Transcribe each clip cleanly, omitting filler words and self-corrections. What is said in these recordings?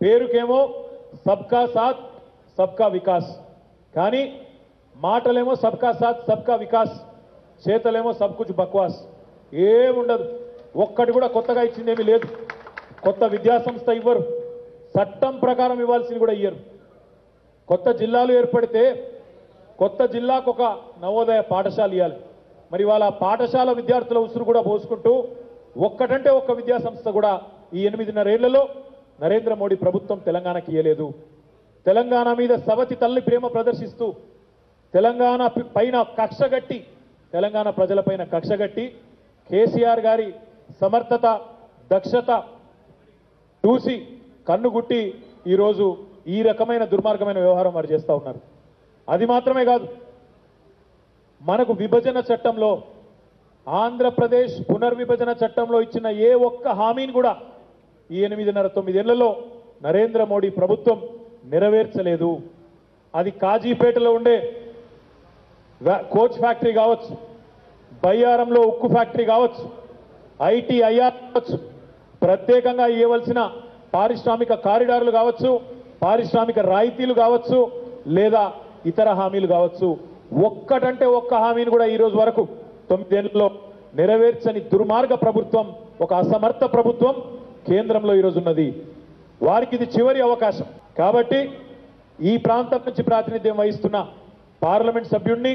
పేరుకేమో సబ్కా సాత్ సబ్కా వికాస్, కానీ మాటలేమో సబ్కా సాత్ సబ్కా వికాస్, చేతలేమో సబ్ కుచ్ బక్వాస్. ఏముండదు, ఒక్కటి కూడా కొత్తగా ఇచ్చిందేమీ లేదు. కొత్త విద్యాసంస్థ ఇవ్వరు, చట్టం ప్రకారం ఇవ్వాల్సింది కూడా ఇయ్యరు. కొత్త జిల్లాలు ఏర్పడితే కొత్త జిల్లాకు ఒక నవోదయ పాఠశాల ఇవ్వాలి. మరి వాళ్ళ పాఠశాల విద్యార్థుల ఉసురు కూడా పోసుకుంటూ ఒక్కటంటే ఒక్క విద్యాసంస్థ కూడా ఈ 8.5 ఏళ్లలో నరేంద్ర మోడీ ప్రభుత్వం తెలంగాణకి ఇయ్యలేదు. తెలంగాణ మీద సవతి తల్లి ప్రేమ ప్రదర్శిస్తూ తెలంగాణ పైన కక్షగట్టి, తెలంగాణ ప్రజలపైన కక్షగట్టి కేసీఆర్ గారి సమర్థత దక్షత చూసి కన్నుగుట్టి ఈరోజు ఈ రకమైన దుర్మార్గమైన వ్యవహారం వారు చేస్తూ ఉన్నారు. అది మాత్రమే కాదు, మనకు విభజన చట్టంలో ఆంధ్రప్రదేశ్ పునర్విభజన చట్టంలో ఇచ్చిన ఏ ఒక్క హామీని కూడా ఈ 8.5-9 ఏళ్లలో నరేంద్ర మోడీ ప్రభుత్వం నెరవేర్చలేదు. అది కాజీపేటలో ఉండే కోచ్ ఫ్యాక్టరీ కావచ్చు, బయ్యారంలో ఉక్కు ఫ్యాక్టరీ కావచ్చు, ఐటీఐఆర్ కావచ్చు, ప్రత్యేకంగా ఇవ్వవలసిన పారిశ్రామిక కారిడార్లు కావచ్చు, పారిశ్రామిక రాయితీలు కావచ్చు, లేదా ఇతర హామీలు కావచ్చు. ఒక్కటంటే ఒక్క హామీని కూడా ఈ రోజు వరకు 9 ఏళ్లలో నెరవేర్చని దుర్మార్గ ప్రభుత్వం, ఒక అసమర్థ ప్రభుత్వం కేంద్రంలో ఈరోజు ఉన్నది. వారికి ఇది చివరి అవకాశం. కాబట్టి ఈ ప్రాంతం నుంచి ప్రాతినిధ్యం వహిస్తున్న పార్లమెంట్ సభ్యుడిని,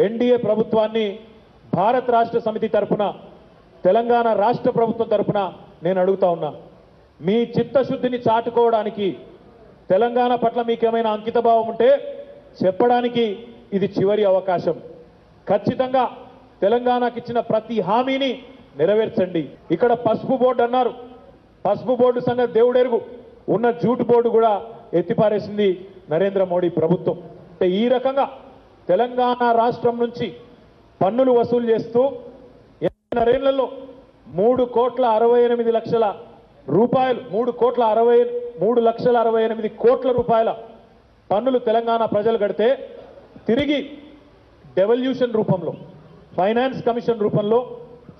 ఎన్డీఏ ప్రభుత్వాన్ని భారత రాష్ట్ర సమితి తరఫున, తెలంగాణ రాష్ట్ర ప్రభుత్వం తరఫున నేను అడుగుతా ఉన్నా, మీ చిత్తశుద్ధిని చాటుకోవడానికి, తెలంగాణ పట్ల మీకేమైనా అంకితభావం ఉంటే చెప్పడానికి ఇది చివరి అవకాశం. ఖచ్చితంగా తెలంగాణకి ఇచ్చిన ప్రతి హామీని నెరవేర్చండి. ఇక్కడ పసుపు బోర్డు అన్నారు, పసుపు బోర్డు సంగతి దేవుడెరుగు, ఉన్న జూట్ బోర్డు కూడా ఎత్తిపారేసింది నరేంద్ర మోడీ ప్రభుత్వం. అంటే ఈ రకంగా తెలంగాణ రాష్ట్రం నుంచి పన్నులు వసూలు చేస్తూ 8 3,68,00,000 రూపాయలు, 3,68 కోట్ల రూపాయల పన్నులు తెలంగాణ ప్రజలు కడితే తిరిగి డెవల్యూషన్ రూపంలో, ఫైనాన్స్ కమిషన్ రూపంలో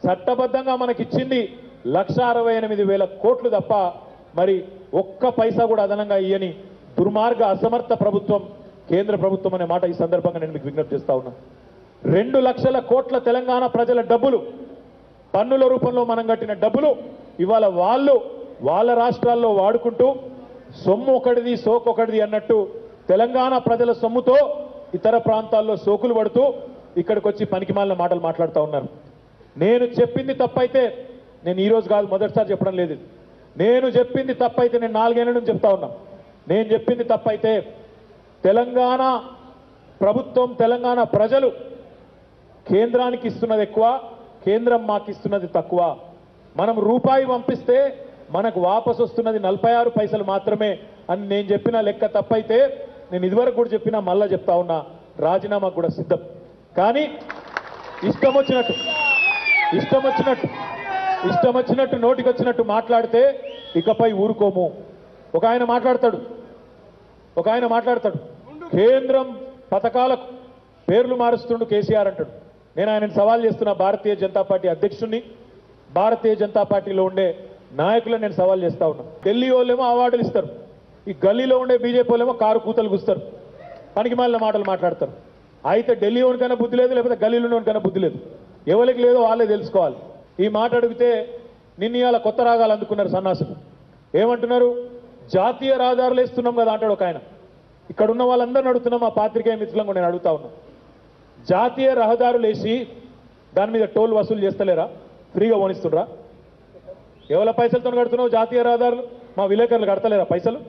చట్టబద్ధంగా మనకిచ్చింది 1,68,000 కోట్లు తప్ప మరి ఒక్క పైసా కూడా అదనంగా ఇయ్యని దుర్మార్గ అసమర్థ ప్రభుత్వం కేంద్ర ప్రభుత్వం అనే మాట ఈ సందర్భంగా నేను మీకు విజ్ఞప్తి చేస్తా ఉన్నా. 2 లక్షల కోట్ల తెలంగాణ ప్రజల డబ్బులు, పన్నుల రూపంలో మనం కట్టిన డబ్బులు ఇవాళ వాళ్ళు వాళ్ళ రాష్ట్రాల్లో వాడుకుంటూ సొమ్ము ఒకటిది సోకొకటిది అన్నట్టు తెలంగాణ ప్రజల సొమ్ముతో ఇతర ప్రాంతాల్లో సోకులు పడుతూ ఇక్కడికి వచ్చి పనికిమాలిన మాటలు మాట్లాడుతూ ఉన్నారు. నేను చెప్పింది తప్పైతే, నేను ఈరోజు కాదు మొదటిసారి చెప్పడం లేదు, నేను చెప్పింది తప్పైతే, నేను 4 ఏళ్ల నుంచి చెప్తా ఉన్నా, నేను చెప్పింది తప్పైతే తెలంగాణ ప్రభుత్వం, తెలంగాణ ప్రజలు కేంద్రానికి ఇస్తున్నది ఎక్కువ, కేంద్రం మాకు ఇస్తున్నది తక్కువ. మనం రూపాయి పంపిస్తే మనకు వాపసు వస్తున్నది 46 పైసలు మాత్రమే అని నేను చెప్పిన లెక్క తప్పైతే, నేను ఇదివరకు కూడా చెప్పినా మళ్ళా చెప్తా ఉన్నా, రాజీనామాకు కూడా సిద్ధం. కానీ ఇష్టం వచ్చినట్టు నోటికి వచ్చినట్టు మాట్లాడితే ఇకపై ఊరుకోము. ఒక ఆయన మాట్లాడతాడు కేంద్రం పథకాలకు పేర్లు మారుస్తుండు కేసీఆర్ అంటాడు. నేను ఆయనను సవాల్ చేస్తున్నా, భారతీయ జనతా పార్టీ అధ్యక్షుడిని, భారతీయ జనతా పార్టీలో ఉండే నాయకులను నేను సవాల్ చేస్తా ఉన్నా. ఢిల్లీ వాళ్ళేమో అవార్డులు ఇస్తారు, ఈ గల్లీలో ఉండే బీజేపీ వాళ్ళేమో కారు కూతలు గుస్తారు, పనికి మాలిన మాటలు మాట్లాడతారు. అయితే ఢిల్లీ వానికైనా బుద్ధి లేదు, లేకపోతే గల్లీలో వానికైనా బుద్ధి లేదు. ఎవరికి లేదో వాళ్ళే తెలుసుకోవాలి. ఈ మాట అడిగితే నిన్న ఇవాళ కొత్త రాగాలు అందుకున్నారు సన్నాసులు. ఏమంటున్నారు, జాతీయ రహదారులు వేస్తున్నాం కదా అంటాడు ఒక ఆయన. ఇక్కడ ఉన్న వాళ్ళందరిని అడుగుతున్నాం, మా పాత్రికేయ మిత్రులను నేను అడుగుతా ఉన్నా, జాతీయ రహదారులు వేసి దాని మీద టోల్ వసూలు చేస్తలేరా? ఫ్రీగా ఓనిస్తుండ్రా? ఎవరి పైసలతో కడుతున్నావు జాతీయ రహదారులు? మా విలేకరులు కడతలేరా పైసలు?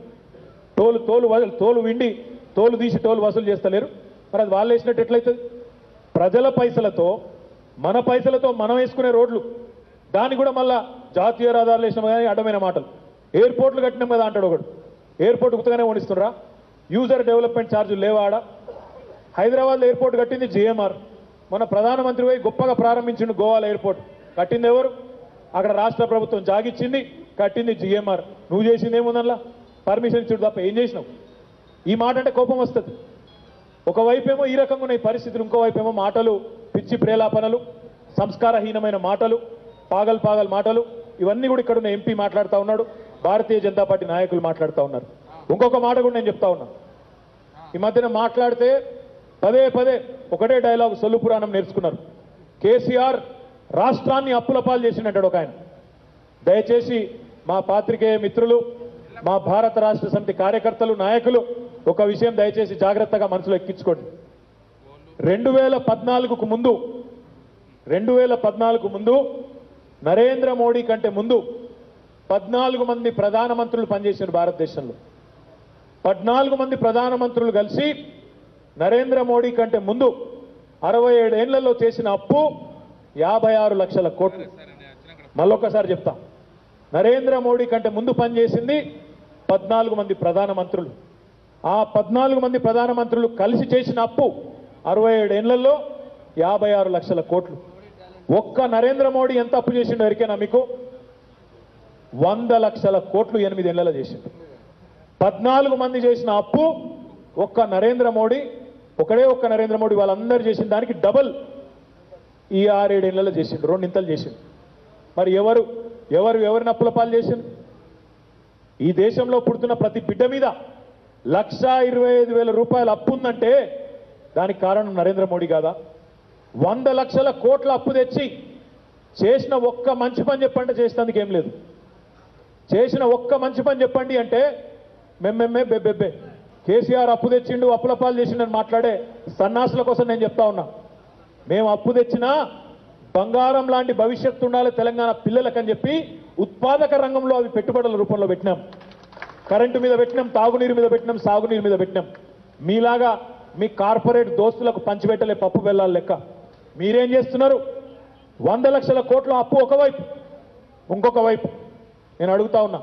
తోలు విండి తోలు తీసి టోల్ వసూలు చేస్తలేరు. మరి అది వాళ్ళు వేసినట్టు ఎట్లయితుంది? ప్రజల పైసలతో, మన పైసలతో మనం వేసుకునే రోడ్లు, దాన్ని కూడా మళ్ళా జాతీయ రహదారులు వేసినాం కానీ అడ్డమైన మాటలు. ఎయిర్పోర్ట్లు కట్టినాం కదా అంటాడు ఒకడు, ఎయిర్పోర్ట్ ఉత్తగానే ఓనిస్తుండ్రా? యూజర్ డెవలప్మెంట్ ఛార్జీలు లేవా ఆడ? హైదరాబాద్లో ఎయిర్పోర్ట్ కట్టింది జిఎంఆర్. మన ప్రధానమంత్రి పోయి గొప్పగా ప్రారంభించిండు గోవాలో ఎయిర్పోర్ట్. కట్టింది ఎవరు? అక్కడ రాష్ట్ర ప్రభుత్వం జాగిచ్చింది, కట్టింది జిఎంఆర్. నువ్వు చేసింది ఏముందల్లా? పర్మిషన్ ఇచ్చుడు తప్ప ఏం చేసినావు? ఈ మాట అంటే కోపం వస్తుంది. ఒకవైపేమో ఈ రకంగా ఉన్నాయి పరిస్థితులు, ఇంకోవైపేమో మాటలు, పిచ్చి ప్రేలాపనలు, సంస్కారహీనమైన మాటలు, పాగల్ మాటలు, ఇవన్నీ కూడా ఇక్కడ ఉన్న ఎంపీ మాట్లాడుతూ ఉన్నాడు. భారతీయ జనతా పార్టీ నాయకులు మాట్లాడుతూ ఉన్నారు. ఇంకొక మాట కూడా నేను చెప్తా ఉన్నా. ఈ మధ్యన మాట్లాడితే పదే పదే ఒకటే డైలాగ్ సొల్లు పురాణం నేర్చుకున్నారు. కేసీఆర్ రాష్ట్రాన్ని అప్పుల పాలు చేసిందంటాడు ఒక ఆయన. దయచేసి మా పాత్రికేయ మిత్రులు, మా భారత రాష్ట్ర సమితి కార్యకర్తలు, నాయకులు ఒక విషయం దయచేసి జాగ్రత్తగా మనసులో ఎక్కించుకోండి. 2014కు ముందు నరేంద్ర మోడీ కంటే ముందు 14 మంది ప్రధానమంత్రులు పనిచేశారు భారతదేశంలో. 14 మంది ప్రధానమంత్రులు కలిసి నరేంద్ర మోడీ కంటే ముందు 67 ఏళ్లలో చేసిన అప్పు 56 లక్షల కోట్లు. మళ్ళొక్కసారి చెప్తా, నరేంద్ర మోడీ కంటే ముందు పనిచేసింది 14 మంది ప్రధానమంత్రులు. ఆ 14 మంది ప్రధానమంత్రులు కలిసి చేసిన అప్పు 67 ఏళ్లలో 56 లక్షల కోట్లు. ఒక్క నరేంద్ర మోడీ ఎంత అప్పు చేసిండో ఎరికేనా మీకు? 100 లక్షల కోట్లు 8 ఏళ్లలో చేసిండు. 14 మంది చేసిన అప్పు ఒక్క నరేంద్ర మోడీ, ఒక్క నరేంద్ర మోడీ వాళ్ళందరూ చేసిన దానికి డబల్ ఈ 6-7 ఏళ్లలో చేసిండు, 2 ఇంతలు చేసిండు. మరి ఎవరిని అప్పుల పాలు చేసిండు? ఈ దేశంలో పుడుతున్న ప్రతి బిడ్డ మీద 1,25,000 రూపాయల అప్పు ఉందంటే దానికి కారణం నరేంద్ర మోడీ కాదా? 100 లక్షల కోట్ల అప్పు తెచ్చి చేసిన ఒక్క మంచి పని చెప్పండి, చేసినందుకు ఏం లేదు. చేసిన ఒక్క మంచి పని చెప్పండి అంటే మెమ్మెమ్మే బెబ్బెబ్బే. కేసీఆర్ అప్పు తెచ్చిండు, అప్పుల పాలు చేసిండని మాట్లాడే సన్నాసుల కోసం నేను చెప్తా ఉన్నా. మేము అప్పు తెచ్చినా బంగారం లాంటి భవిష్యత్తు ఉండాలి తెలంగాణ పిల్లలకని చెప్పి ఉత్పాదక రంగంలో అవి పెట్టుబడుల రూపంలో పెట్టినాం. కరెంటు మీద పెట్టినాం, తాగునీరు మీద పెట్టినాం, సాగునీరు మీద పెట్టినాం. మీలాగా మీ కార్పొరేట్ దోస్తులకు పంచిపెట్టలే పప్పు బెల్లాల లెక్క. మీరేం చేస్తున్నారు? 100 లక్షల కోట్ల అప్పు ఒకవైపు, ఇంకొక వైపు నేను అడుగుతా ఉన్నా.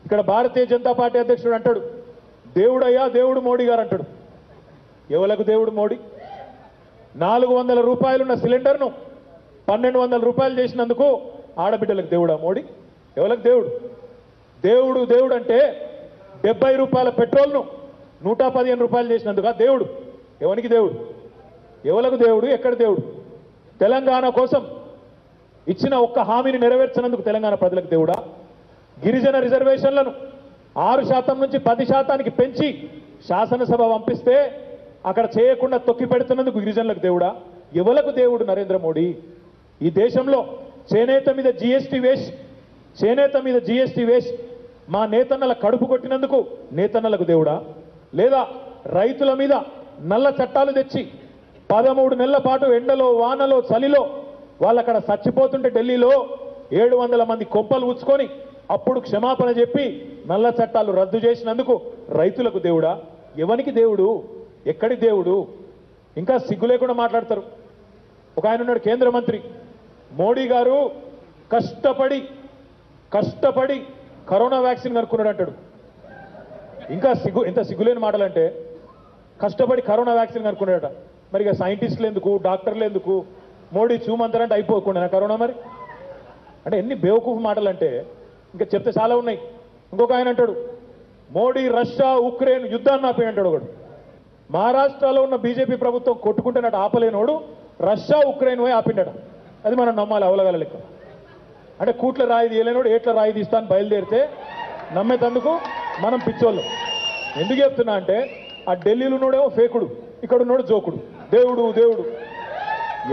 ఇక్కడ భారతీయ జనతా పార్టీ అధ్యక్షుడు అంటాడు, దేవుడయ్యా దేవుడు మోడీ గారు అంటాడు. ఎవలకు దేవుడు మోడీ? 400 రూపాయలున్న సిలిండర్ను 1,200 రూపాయలు చేసినందుకు ఆడబిడ్డలకు దేవుడా మోడీ? ఎవరికి దేవుడు? దేవుడు అంటే 70 రూపాయల పెట్రోల్ను 115 రూపాయలు చేసినందుక దేవుడు? ఎవరికి దేవుడు? ఎవలకు దేవుడు? ఎక్కడ దేవుడు? తెలంగాణ కోసం ఇచ్చిన ఒక్క హామీని నెరవేర్చినందుకు తెలంగాణ ప్రజలకు దేవుడా? గిరిజన రిజర్వేషన్లను 6% నుంచి 10%కి పెంచి శాసనసభ పంపిస్తే అక్కడ చేయకుండా తొక్కి పెడుతున్నందుకు గిరిజనులకు దేవుడా? ఎవలకు దేవుడు నరేంద్ర మోడీ? ఈ దేశంలో చేనేత మీద జీఎస్టీ వేసి మా నేతన్నల కడుపు కొట్టినందుకు నేతన్నలకు దేవుడా? లేదా రైతుల మీద నల్ల చట్టాలు తెచ్చి 13 నెలల పాటు ఎండలో వానలో చలిలో వాళ్ళక్కడ చచ్చిపోతుంటే ఢిల్లీలో 700 మంది కొంపలు ఉచ్చుకొని అప్పుడు క్షమాపణ చెప్పి నల్ల చట్టాలు రద్దు చేసినందుకు రైతులకు దేవుడా? ఎవనికి దేవుడు? ఎక్కడి దేవుడు? ఇంకా సిగ్గు లేకుండా మాట్లాడతారు. ఒక ఆయన ఉన్నాడు కేంద్ర మంత్రి, మోడీ గారు కష్టపడి కరోనా వ్యాక్సిన్ కనుక్కున్నాడు అంటాడు. ఇంకా ఎంత సిగ్గులేని మాటలంటే కష్టపడి కరోనా వ్యాక్సిన్ కనుక్కున్నాడట. మరి ఇక సైంటిస్టులు ఎందుకు, డాక్టర్లు ఎందుకు? మోడీ చూమంతారంటే అయిపోకుండా కరోనా మరి అంటే ఎన్ని బేవకూఫ్ మాటలు అంటే ఇంకా చెప్తే చాలా ఉన్నాయి. ఇంకొక ఆయన అంటాడు, మోడీ రష్యా ఉక్రెయిన్ యుద్ధాన్ని ఆపేయంటాడు అంటాడు ఒకడు. మహారాష్ట్రలో ఉన్న బీజేపీ ప్రభుత్వం కొట్టుకుంటున్నట్టు ఆపలేనోడు రష్యా ఉక్రెయిన్ పోయి ఆపిండట. అది మనం నమ్మాలి అవలగల లెక్క. అంటే కూట్ల రాయి తీయలేనోడు ఏట్ల రాయి తీస్తాను బయలుదేరితే నమ్మేతందుకు మనం పిచ్చోళ్ళు. ఎందుకు చెప్తున్నా అంటే ఆ ఢిల్లీలో ఉన్నోడేమో ఫేకుడు, ఇక్కడ ఉన్నోడు జోకుడు. దేవుడు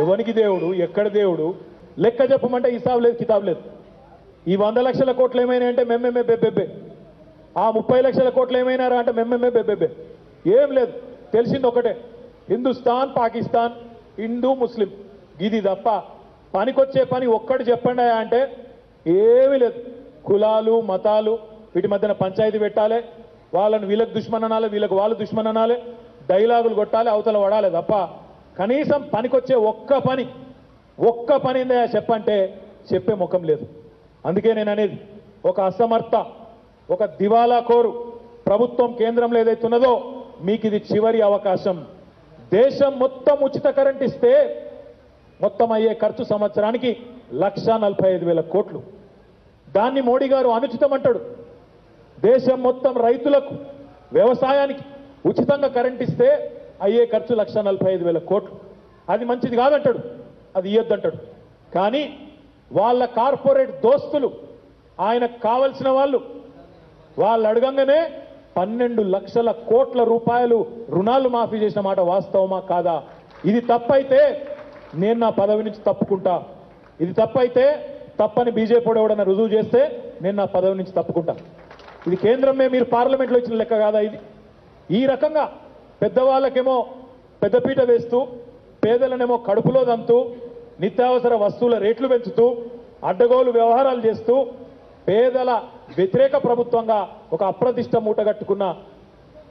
ఎవనికి దేవుడు? ఎక్కడ దేవుడు? లెక్క చెప్పమంటే హిసాబ్ లేదు, కితాబ్ లేదు. ఈ 100 లక్షల కోట్లు ఏమైనా అంటే మెమ్మెమ్మే బెబ్బెబ్బే. ఆ 30 లక్షల కోట్లు ఏమైనారా అంటే మెమ్మెమ్మే బెబ్బెబ్బే. ఏం లేదు, తెలిసింది ఒకటే, హిందుస్థాన్ పాకిస్తాన్ హిందూ ముస్లిం ఇది తప్ప పనికొచ్చే పని ఒక్కటి చెప్పండి అంటే ఏమీ లేదు. కులాలు మతాలు వీటి మధ్యన పంచాయతీ పెట్టాలి, వాళ్ళని వీళ్ళకి దుష్మన్ అనాలి, వీళ్ళకి వాళ్ళు దుష్మన్ అనాలి, డైలాగులు కొట్టాలి, అవతల పడాలి తప్ప కనీసం పనికొచ్చే ఒక్క పని ఏందా చెప్పంటే చెప్పే ముఖం లేదు. అందుకే నేను అనేది, ఒక అసమర్థ, ఒక దివాలా కోరు ప్రభుత్వం కేంద్రంలో ఏదైతే ఉన్నదో మీకు ఇది చివరి అవకాశం. దేశం మొత్తం ఉచిత కరెంట్ ఇస్తే మొత్తం అయ్యే ఖర్చు సంవత్సరానికి 1,45,000 కోట్లు. దాన్ని మోడీ గారు అనుచితం అంటాడు. దేశం మొత్తం రైతులకు వ్యవసాయానికి ఉచితంగా కరెంట్ ఇస్తే అయ్యే ఖర్చు 1,45,000 కోట్లు. అది మంచిది కాదంటాడు, అది ఇయ్యొద్దంటాడు. కానీ వాళ్ళ కార్పొరేట్ దోస్తులు ఆయనకు కావలసిన వాళ్ళు అడగంగానే 12 లక్షల కోట్ల రూపాయలు రుణాలు మాఫీ చేసిన మాట వాస్తవమా కాదా? ఇది తప్పైతే నేను నా పదవి నుంచి తప్పుకుంటా. ఇది తప్పైతే తప్పని బీజేపీ ఎవడన్నా రుజువు చేస్తే నేను నా పదవి నుంచి తప్పుకుంటా. ఇది కేంద్రమే మీరు పార్లమెంట్లో ఇచ్చిన లెక్క కాదా? ఇది ఈ రకంగా పెద్దవాళ్ళకేమో పెద్దపీట వేస్తూ పేదలనేమో కడుపులో దంతూ నిత్యావసర వస్తువుల రేట్లు పెంచుతూ అడ్డగోలు వ్యవహారాలు చేస్తూ పేదల వ్యతిరేక ప్రభుత్వంగా ఒక అప్రతిష్ట మూటగట్టుకున్న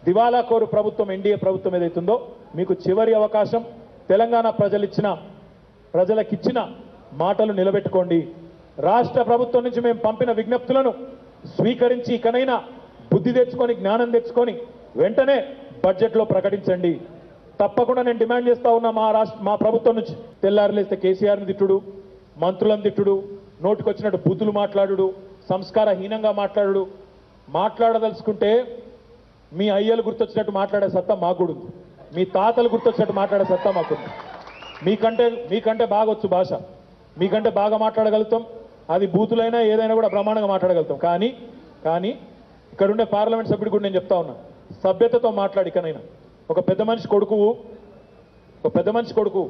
దివాలాకోరు ప్రభుత్వం ఎన్డీఏ ప్రభుత్వం ఏదైతుందో మీకు చివరి అవకాశం. తెలంగాణ ప్రజలకిచ్చిన మాటలు నిలబెట్టుకోండి. రాష్ట్ర ప్రభుత్వం నుంచి మేము పంపిన విజ్ఞప్తులను స్వీకరించి ఇకనైనా బుద్ధి తెచ్చుకొని జ్ఞానం తెచ్చుకొని వెంటనే బడ్జెట్లో ప్రకటించండి. తప్పకుండా నేను డిమాండ్ చేస్తా ఉన్నా మా ప్రభుత్వం నుంచి. తెల్లారులేస్తే కేసీఆర్ని తిట్టుడు, మంత్రులను తిట్టుడు, నోటికొచ్చినట్టు బూతులు మాట్లాడుడు, సంస్కారహీనంగా మాట్లాడదలుచుకుంటే మీ అయ్యలు గుర్తొచ్చినట్టు మాట్లాడే సత్తా మాకు, మీ తాతలు గుర్తొచ్చినట్టు మాట్లాడే సత్తా మాకుంది. మీకంటే బాగొచ్చు భాష, మీకంటే బాగా మాట్లాడగలుగుతాం. అది బూతులైనా ఏదైనా కూడా బ్రహ్మాండంగా మాట్లాడగలుగుతాం. కానీ ఇక్కడుండే పార్లమెంట్ సభ్యుడు కూడా నేను చెప్తా ఉన్నా, సభ్యతతో మాట్లాడి ఇకనైనా. ఒక పెద్ద మనిషి కొడుకు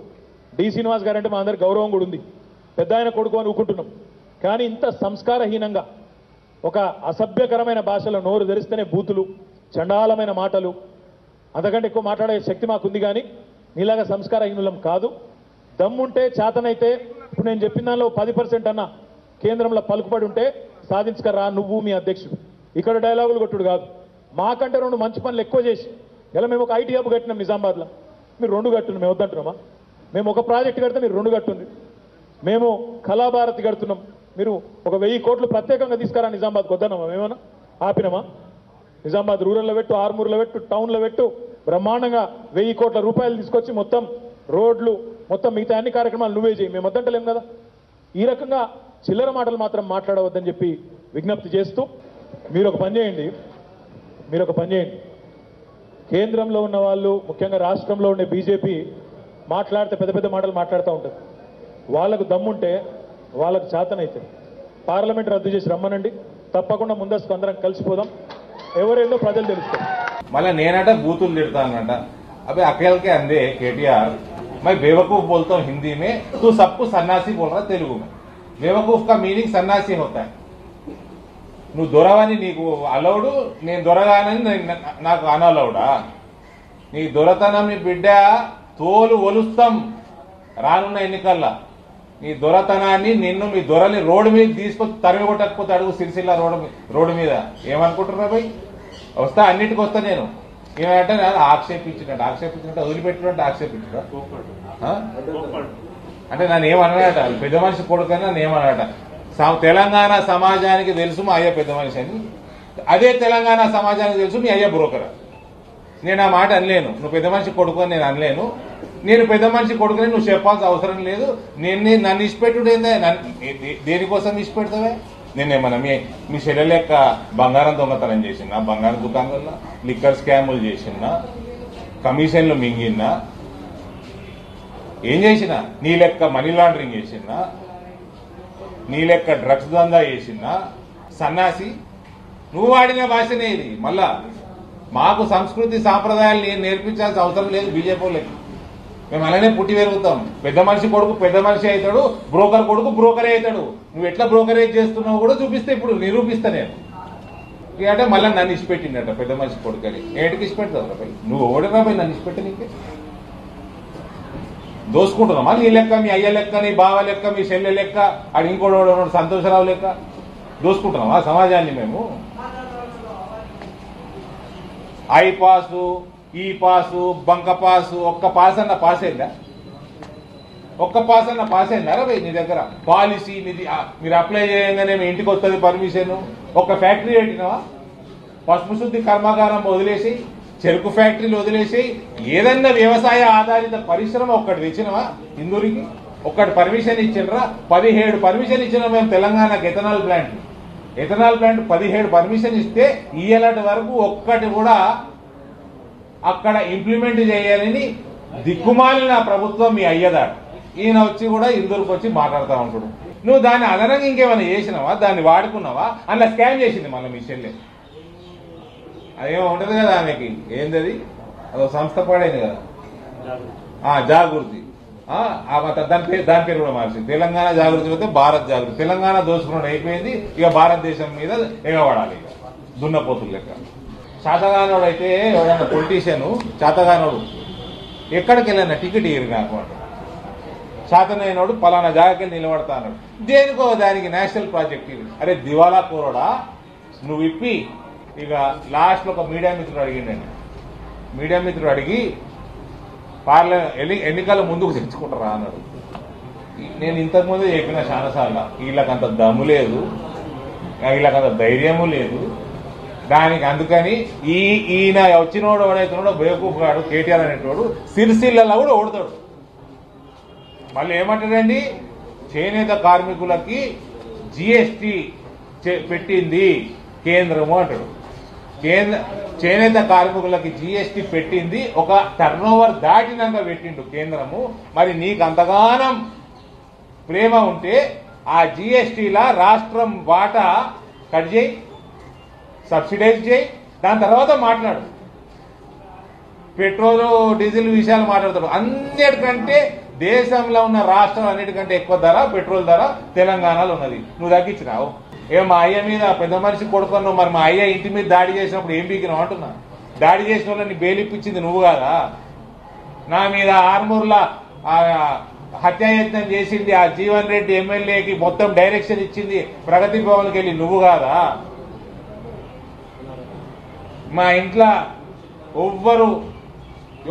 డి శ్రీనివాస్ గారంటే మా అందరి గౌరవం కూడా ఉంది. పెద్ద ఆయన కొడుకు అని ఊకుంటున్నాం. కానీ ఇంత సంస్కారహీనంగా ఒక అసభ్యకరమైన భాషలో నోరు తెరిస్తేనే బూతులు, చండాలమైన మాటలు, అంతకంటే ఎక్కువ మాట్లాడే శక్తి మాకుంది. కానీ నీలాగా సంస్కారహీనులం కాదు. దమ్ముంటే చేతనైతే ఇప్పుడు నేను చెప్పిన దానిలో 10% అన్న కేంద్రంలో పలుకుబడి ఉంటే సాధించకరా నువ్వు మీ అధ్యక్షుడు. ఇక్కడ డైలాగులు కొట్టుడు కాదు. మాకంటే 2 మంచి పనులు ఎక్కువ చేసి ఇలా మేము ఒక ఐటీ హబ్ కట్టినాం నిజామాబాద్లో, మీరు 2 కట్టుండి మేము వద్దంటున్నామా? మేము ఒక ప్రాజెక్ట్ కడితే మీరు 2 కట్టుంది. మేము కళాభారతి కడుతున్నాం, మీరు ఒక 1000 కోట్లు ప్రత్యేకంగా తీసుకురా నిజామాబాద్కి వద్దన్నామా? మేమన్నా ఆపినామా? నిజామాబాద్ రూరల్లో పెట్టు, ఆర్మూర్లో పెట్టు, టౌన్లో పెట్టు, బ్రహ్మాండంగా 1000 కోట్ల రూపాయలు తీసుకొచ్చి మొత్తం రోడ్లు, మొత్తం మిగతా అన్ని కార్యక్రమాలు నువ్వే చేయి, మేము వద్దంటలేం కదా. ఈ రకంగా చిల్లర మాటలు మాత్రం మాట్లాడవద్దని చెప్పి విజ్ఞప్తి చేస్తూ, మీరు ఒక పని చేయండి. కేంద్రంలో ఉన్న వాళ్ళు, ముఖ్యంగా రాష్ట్రంలో ఉండే బీజేపీ మాట్లాడితే పెద్ద పెద్ద మాటలు మాట్లాడుతూ ఉంటారు. వాళ్ళకు దమ్ముంటే, వాళ్ళకు చేతనైతే పార్లమెంట్ రద్దు చేసి రమ్మనండి. తప్పకుండా ముందస్తు అందరం కలిసిపోదాం. ఎవరేందో ప్రజలు తెలుస్తారు. మళ్ళీ నేనట బూతులు తిడతానంట. अबे अकेले के अंधे केटीआर, मैं बेवकूफ बोलता हूँ हिंदी में, तू सबको सन्यासी बोल रहा तेलुगु में. बेवकूफ का मीनिंग सन्यासी होता है. నువ్వు దొరవని నీకు అలౌడు, నేను దొరగానని నాకు అనలౌడా? నీ దొరతనం నీ బిడ్డ తోలు ఒలుస్తాం రానున్న ఎన్నికల్లో. నీ దొరతనాన్ని నిన్ను మీ దొరని రోడ్డు మీద తీసుకొచ్చి తరిమి కొట్టకపోతే అడుగు సిరిసిల్ల రోడ్డు మీద ఏమనుకుంటున్నా పోయి వస్తా, అన్నిటికి వస్తా నేను. ఏమంటే ఆక్షేపించినట్టు వదిలిపెట్టినట్టు ఆక్షేపించడా అంటే నన్ను ఏమన్నాడట, పెద్ద మనిషి కొడుకని నన్ను ఏమన్నాడట. తెలంగాణ సమాజానికి తెలుసు మా అయ్య పెద్ద మనిషి అని, అదే తెలంగాణ సమాజానికి తెలుసు మీ అయ్య బ్రోకర్. నేను ఆ మాట అనలేను. నువ్వు పెద్ద మనిషి కొడుకు అని నేను అనలేను. నేను పెద్ద మనిషి కొడుకుని నువ్వు చెప్పాల్సిన అవసరం లేదు. నన్ను ఇష్టపెట్టుడేందే, దేనికోసం ఇష్టపెడతావే? నేనేమన్నా మీ చెల్లె లెక్క బంగారం దొంగతనం చేసినా, బంగారం దుకాణాల్లో లిక్కర్ స్కాములు చేసినా, కమిషన్లు మింగినా, ఏం చేసినా? నీ లెక్క మనీ లాండరింగ్ చేసినా, నీ లెక్క డ్రగ్స్ దందా చేసినా, సన్నాసి నువ్వు వాడిన భాషనే ఇది. మళ్ళా మాకు సంస్కృతి సాంప్రదాయాలు నేను నేర్పించాల్సిన అవసరం లేదు బీజేపీ లెక్క. మేము అలానే పుట్టి పెరుగుతాం. పెద్ద మనిషి కొడుకు పెద్ద మనిషి అవుతాడు, బ్రోకర్ కొడుకు బ్రోకరే అవుతాడు. నువ్వు ఎట్లా బ్రోకరేజ్ చేస్తున్నావు కూడా చూపిస్తే ఇప్పుడు నిరూపిస్తా నేను. అంటే మళ్ళీ నన్ను ఇచ్చిపెట్టిండట పెద్ద మనిషి కొడుకు అని. ఏంటికి ఇచ్చిపెడతావు రాబాయి? నువ్వు ఓడిరా పోయి నన్ను ఇచ్చిపెట్టి నీకే దోసుకుంటున్నామా? నీ లెక్క, మీ అయ్య లెక్క, నీ బావ లెక్క, మీ చెల్లె లెక్క, అది ఇంకోటి సంతోషరావు లెక్క దోసుకుంటున్నామా సమాజాన్ని మేము? ఐ పాసు, ఈ పాసు, బంక పాసు, ఒక్క పాస్ అన్న పాస్ అయిందా? ఒక్క పాస్ అన్న పాస్ అయిందా రాబాయి నీ దగ్గర? పాలసీ నిధి మీరు అప్లై చేయగానే మీ ఇంటికి వస్తుంది పర్మిషన్. ఒక ఫ్యాక్టరీ పెట్టినావా? పసుపు శుద్ధి కర్మాగారం వదిలేసి, చెరుకు ఫ్యాక్టరీలు వదిలేసి, ఏదన్నా వ్యవసాయ ఆధారిత పరిశ్రమ ఒక్కటి తెచ్చినవా ఇందూరికి? ఒక్కటి పర్మిషన్ ఇచ్చినరా? 17 పర్మిషన్ ఇచ్చినా మేము తెలంగాణకు. ఎథనాల్ ప్లాంట్ 17 పర్మిషన్ ఇస్తే ఇయ్యలటి వరకు ఒక్కటి కూడా అక్కడ ఇంప్లిమెంట్ చేయాలని దిక్కుమాలిన ప్రభుత్వం మీ అయ్యదాడు. ఈయన వచ్చి కూడా ఇందూరుకు వచ్చి మాట్లాడుతూ ఉంటాడు. నువ్వు దాన్ని అదనంగా ఇంకేమైనా చేసినావా, దాన్ని వాడుకున్నావా, అలా స్కామ్ చేసింది మళ్ళీ మీ చెల్లె. అదేమో ఉంటుంది కదా ఆమెకి, ఏంటది అదో సంస్థ పడైంది కదా, జాగృతి. దాని పేరు కూడా మార్చింది. తెలంగాణ జాగృతి పోతే భారత్ జాగృతి. తెలంగాణ దోచుకున్నాడు అయిపోయింది, ఇక భారతదేశం మీద ఎగబడాలి, ఇక దున్నపోతులు లెక్క. చాతగానోడు అయితే ఎవడన్నా పొలిటీషియన్ చాతగానోడు ఎక్కడికి వెళ్ళినా టికెట్ ఇయ్యరు నాకు అంట. చాతనైనోడు పలానా జాగాకి నిలబడతా అన్నాడు. దేనికో దానికి నేషనల్ ప్రాజెక్ట్ ఇది. అరే దివాలా కోరడా నువ్వు ఇప్పి. ఇక లాస్ట్లో ఒక మీడియా మిత్రుడు అడిగిండండి. మీడియా మిత్రుడు అడిగి ఎన్నికల ముందుకు తెచ్చుకుంటారా అన్నాడు. నేను ఇంతకుముందే చెప్పిన చాలాసార్లు, వీళ్ళకంత దమ్ము లేదు, వీళ్ళకంత ధైర్యము లేదు. దానికి అందుకని ఈయన వచ్చినోడు ఎవడైతున్నాడో బేవకూఫ్ గాడు కేటీఆర్ అనేటోడు సిరిసిల్లలో కూడా ఓడతాడు. మళ్ళీ ఏమంటాడండి, చేనేత కార్మికులకి జిఎస్టీ పెట్టింది కేంద్రము అంటాడు. చేనేత కార్మికులకి జిఎస్టీ పెట్టింది ఒక టర్నోవర్ దాటినాక పెట్టిండు కేంద్రము. మరి నీకు అంతగానం ప్రేమ ఉంటే ఆ జిఎస్టీలా రాష్ట్రం వాటా కట్ చేయి, సబ్సిడైజ్ చేయి, దాని తర్వాత మాట్లాడు. పెట్రోల్ డీజిల్ విషయాలు మాట్లాడతాడు. అన్నిటికంటే దేశంలో ఉన్న రాష్ట్రాలు అన్నిటికంటే ఎక్కువ ధర పెట్రోల్ ధర తెలంగాణలో ఉన్నది. నువ్వు తగ్గించినావు. మా అయ్య మీద పెద్ద మనిషి కొడుకున్నావు, మరి మా అయ్య ఇంటి మీద దాడి చేసినప్పుడు ఏం పీకినావు అంటున్నా. దాడి చేసిన వాళ్ళని బెయిలిప్పించింది నువ్వు కాదా? నా మీద ఆర్మూర్లా హత్యాయత్నం చేసింది ఆ జీవన్ రెడ్డి ఎమ్మెల్యేకి మొత్తం డైరెక్షన్ ఇచ్చింది ప్రగతి భవన్కి వెళ్ళి నువ్వు కాదా? మా ఇంట్లో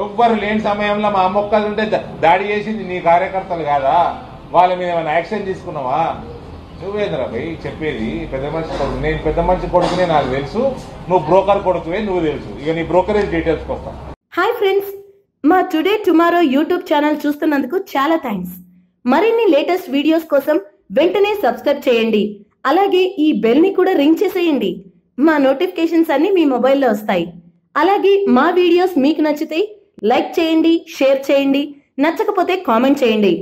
ఎవ్వరు లేని సమయంలో మా అమ్మొక్కలు ఉంటే దాడి చేసింది నీ కార్యకర్తలు కాదా? వాళ్ళ మీద ఏమైనా యాక్షన్ తీసుకున్నావా? నువ్వేంద్రా భయ్ చెప్పేది? పెద్ద మనిషి కొడుకు, నేను పెద్ద మనిషి కొడుకునే నాకు తెలుసు, నువ్వు బ్రోకర్ కొడుకువే నువ్వు తెలుసు. ఇక నీ బ్రోకరేజ్ డీటెయిల్స్కి వస్తాం. హాయ్ ఫ్రెండ్స్, మా టుడే టుమారో యూట్యూబ్ ఛానల్ చూస్తున్నందుకు చాలా థ్యాంక్స్. మరిన్ని లేటెస్ట్ వీడియోస్ కోసం వెంటనే సబ్స్క్రైబ్ చేయండి. అలాగే ఈ బెల్ ని కూడా రింగ్ చేసేయండి. మా నోటిఫికేషన్స్ అన్ని మీ మొబైల్లో వస్తాయి. అలాగే మా వీడియోస్ మీకు నచ్చితే లైక్ చేయండి, షేర్ చేయండి, నచ్చకపోతే కామెంట్ చేయండి.